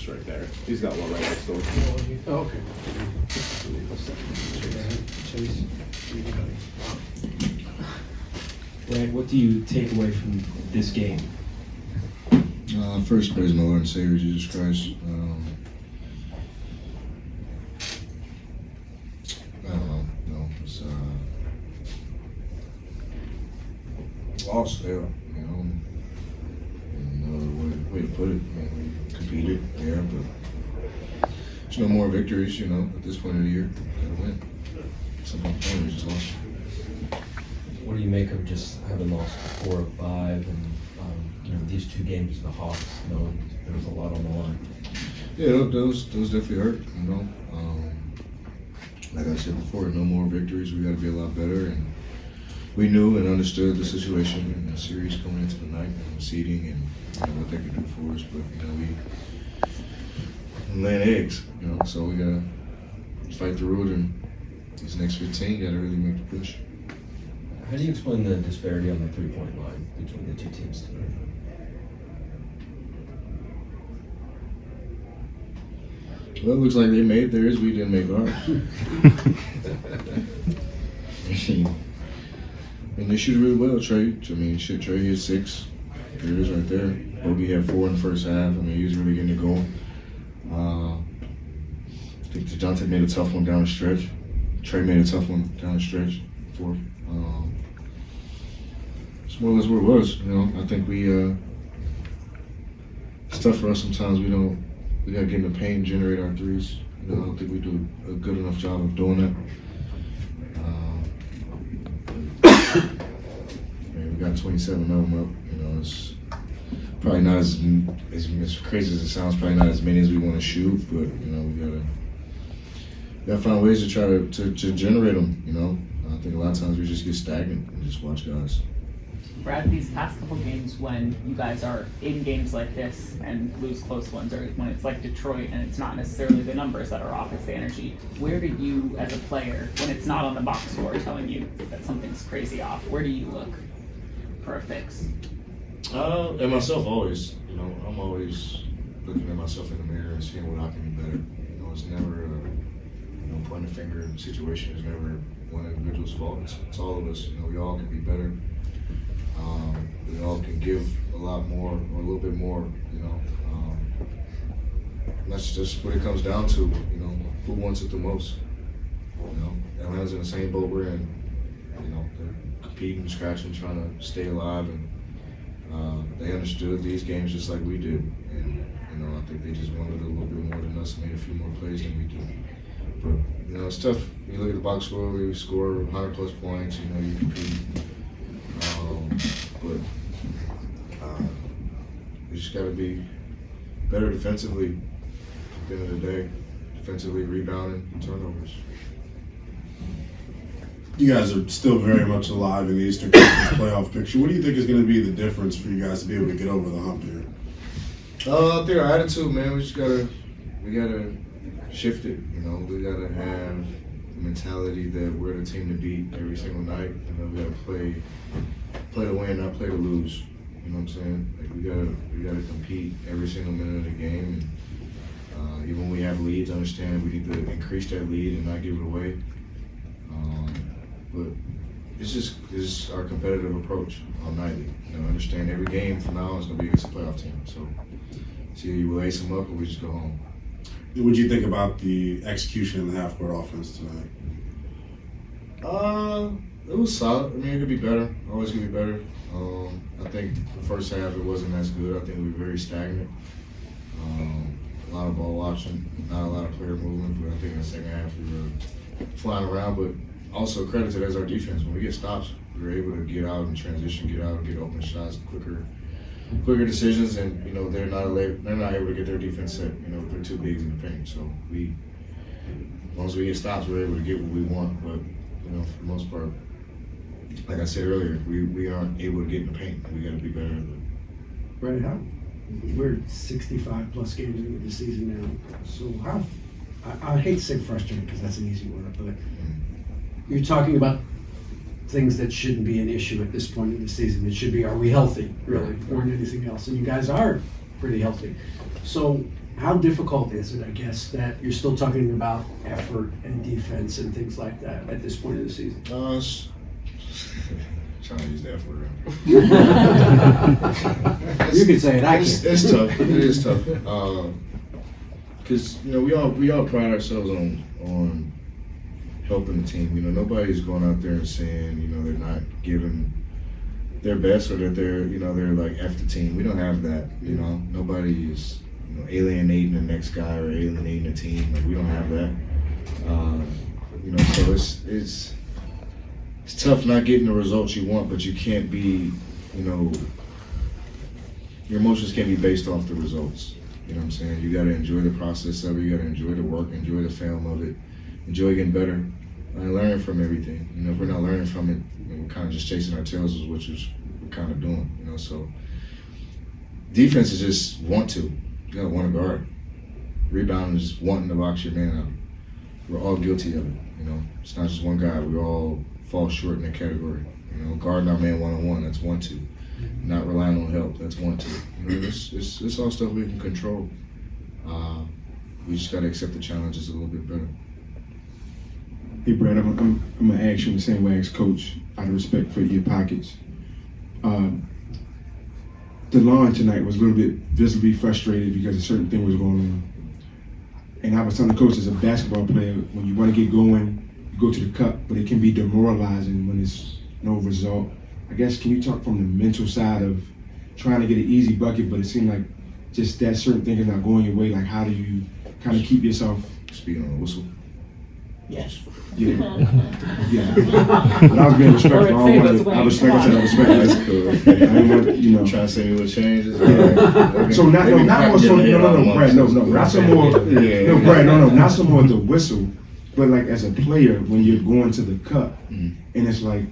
just right there. He's got one right next door. Oh, okay. Chase. Rand, what do you take away from this game? First, praise my Lord and Savior Jesus Christ. I don't know. It's lost there. Another way to put it. We competed, yeah, but there's no more victories. At this point of the year, gotta win. Something we just lost. What do you make of just having lost 4 of 5 and these 2 games, the Hawks, there was a lot on the line? Yeah, those definitely hurt, Like I said before, no more victories. We got to be a lot better, and we knew and understood the situation and the series coming into the night and the seeding and what they could do for us. But we laying eggs, so we gotta fight through it, and these next 15 gotta really make the push. How do you explain the disparity on the 3-point line between the 2 teams today? Well, it looks like they made theirs. We didn't make ours. And they shoot really well, Trey. Trey hit 6. There it is right there. Bogey had 4 in the first half. He was really getting it going. I think DeJounte made a tough one down the stretch. Trey made a tough one down the stretch. 4th. It's more or less what it was. I think it's tough for us sometimes. We got to get in the paint and generate our threes. I don't think we do a good enough job of doing that. We got 27 of them up. It's probably not as crazy as it sounds. Probably not as many as we want to shoot, but we gotta find ways to try to generate them. I think a lot of times we just get stagnant and just watch guys. Brad, these past couple games when you guys are in games like this and lose close ones, or when it's like Detroit and it's not necessarily the numbers that are off, it's the energy, where do you as a player, when it's not on the box score telling you that something's crazy off, where do you look for a fix? And myself always, I'm always looking at myself in the mirror and seeing what I can do better. It's never a pointing a finger situation. It's never one individual's fault. It's all of us. We all can be better. We all can give a lot more or a little bit more, and that's just what it comes down to, who wants it the most. Atlanta's in the same boat we're in. They're competing, scratching, trying to stay alive, and they understood these games just like we did. And, I think they just wanted a little bit more than us and made a few more plays than we did. But, it's tough. You look at the box score, we score 100-plus points, you compete. But we just got to be better defensively at the end of the day. Defensively, rebounding, turnovers. You guys are still very much alive in the Eastern Conference playoff picture. What do you think is going to be the difference for you guys to be able to get over the hump here? I think our attitude, man. We gotta shift it. We gotta have the mentality that we're the team to beat every single night. We gotta play to win, not play to lose. You know what I'm saying? We gotta compete every single minute of the game. And even when we have leads, understand we need to increase that lead and not give it away. But it's just our competitive approach all nightly. Understand every game from now on is gonna be against a playoff team. So either you lace them up or we just go home. What would you think about the execution in the half-court offense tonight? It was solid. It could be better. Always could be better. I think the first half it wasn't as good. I think we were very stagnant. A lot of ball watching, not a lot of player movement. But I think in the second half we were flying around. But also credited as our defense. When we get stops, we were able to get out and transition, get out and get open shots quicker decisions, and they're not able to get their defense set. They're too big in the paint. So as long as we get stops, we're able to get what we want. But for the most part, like I said earlier, we aren't able to get in the paint. We got to be better. Right, we're 65 plus games into the season now. So I hate to say frustrating because that's an easy word, but you're talking about things that shouldn't be an issue at this point in the season. It should be, are we healthy, really, more than anything else? And you guys are pretty healthy. So how difficult is it, I guess, that you're still talking about effort and defense and things like that at this point of the season? Trying to use that word. You can say it, I It's, can't. it's tough. It is tough. Because we all pride ourselves on helping the team. Nobody's going out there and saying they're not giving their best or that they're like F the team. We don't have that. Nobody is alienating the next guy or alienating the team. Like, we don't have that. So it's tough not getting the results you want, but you can't be, your emotions can't be based off the results. You know what I'm saying? You got to enjoy the process of it. You got to enjoy the work, enjoy the film of it, enjoy getting better, and learning from everything. If we're not learning from it, we're kind of just chasing our tails, which is we're kind of doing. So defense is just want to. You got to want to guard. Rebounding is just wanting to box your man out. We're all guilty of it. It's not just one guy. We all fall short in that category. Guarding our man one-on-one, that's 1-2. Not relying on help, that's 1-2. It's all stuff we can control. We just got to accept the challenges a little bit better. Hey, Brad, I'm going to ask you in the same way as Coach, out of respect for your pockets. The line tonight was a little bit visibly frustrated because a certain thing was going on. And I was telling the coach, as a basketball player, when you want to get going, you go to the cup, but it can be demoralizing when it's no result. I guess, can you talk from the mental side of trying to get an easy bucket, but it seemed like just that certain thing is not going your way? Like, how do you kind of keep yourself? Speaking on the whistle. Yes. Yeah. But I was being respectful. I respect. That's cool. I didn't want, Trying to say me what changes. Yeah. So not more so. No, Brad. No. Not some more. No, Brad. No. Not some more the whistle, but like as a player when you're going to the cup, and it's like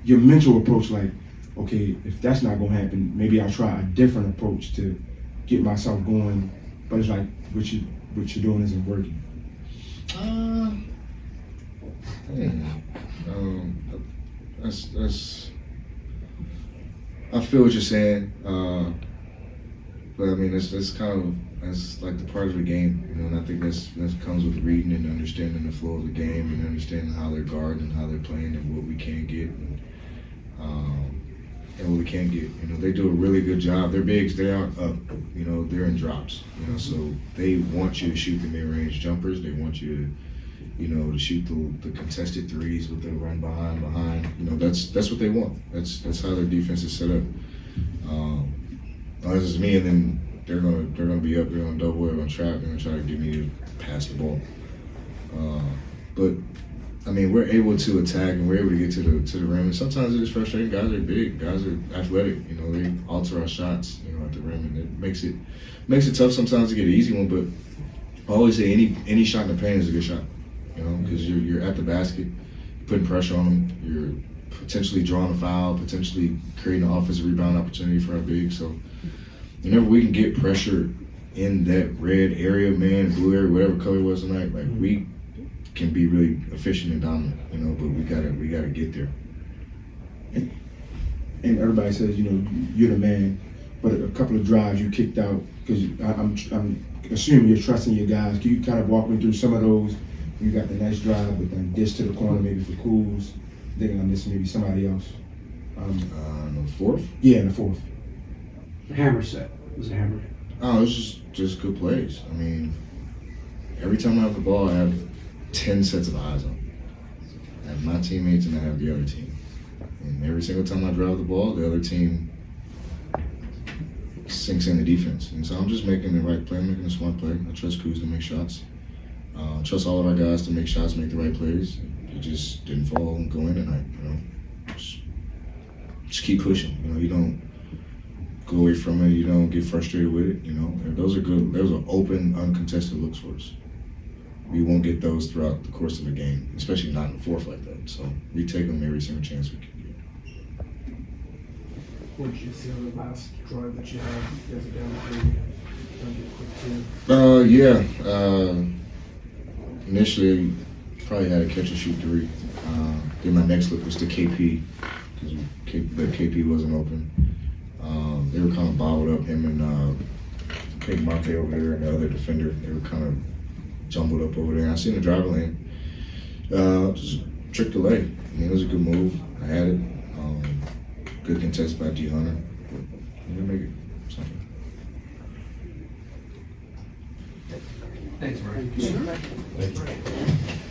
your mental approach. Like, okay, if that's not gonna happen, maybe I'll try a different approach to get myself going. But it's like what you're doing isn't working. That's. I feel what you're saying, but I mean that's kind of that's like the part of the game, and I think that comes with reading and understanding the flow of the game and understanding how they're guarding and how they're playing and what we can get and what we can't get. They do a really good job. They're bigs, they aren't up, they're in drops, so they want you to shoot the mid-range jumpers. They want you to shoot the contested threes with the run behind. That's what they want. That's how their defense is set up. This is me, and then they're gonna be up. They're gonna double. They're gonna trap. They're gonna try to get me to pass the ball. But I mean, we're able to attack and we're able to get to the rim. And sometimes it is frustrating. Guys are big. Guys are athletic. They alter our shots. At the rim, and it makes it tough sometimes to get an easy one. But I always say any shot in the paint is a good shot. Because you're at the basket, putting pressure on them, you're potentially drawing a foul, potentially creating an offensive rebound opportunity for our big. So whenever we can get pressure in that red area, blue area, whatever color it was tonight, like we can be really efficient and dominant, but we gotta get there. And everybody says, you're the man, but a couple of drives you kicked out because I'm assuming you're trusting your guys. Can you kind of walk me through some of those? You got the nice drive, but then dish to the corner maybe for Cools. Thinking I'm missing maybe somebody else. The fourth? Yeah, in the fourth. Hammer set. It was a hammer. Oh, it's just good plays. I mean, every time I have the ball, I have 10 sets of eyes on me. I have my teammates and I have the other team. And every single time I drive the ball, the other team sinks in the defense. And so I'm just making the right play, making a smart play. I trust Kuz to make shots. Trust all of our guys to make shots, make the right plays. It just didn't fall and go in tonight. Just keep pushing. You don't go away from it. You don't get frustrated with it. And those are good. Those are open, uncontested looks for us. We won't get those throughout the course of a game, especially not in the fourth like that. So we take them every single chance we can get. What did you see on the last drive that you had? You guys are down 3. Yeah. Initially, probably had a catch and shoot 3. Then my next look was to KP, because KP wasn't open. They were kind of bottled up, him and think Monte over there and the other defender, they were kind of jumbled up over there. I seen the driver lane. Just trick the leg. I mean, it was a good move. I had it. Good contest by D Hunter. We didn't make it. So. Thanks, Mark. Thank you. Thank you.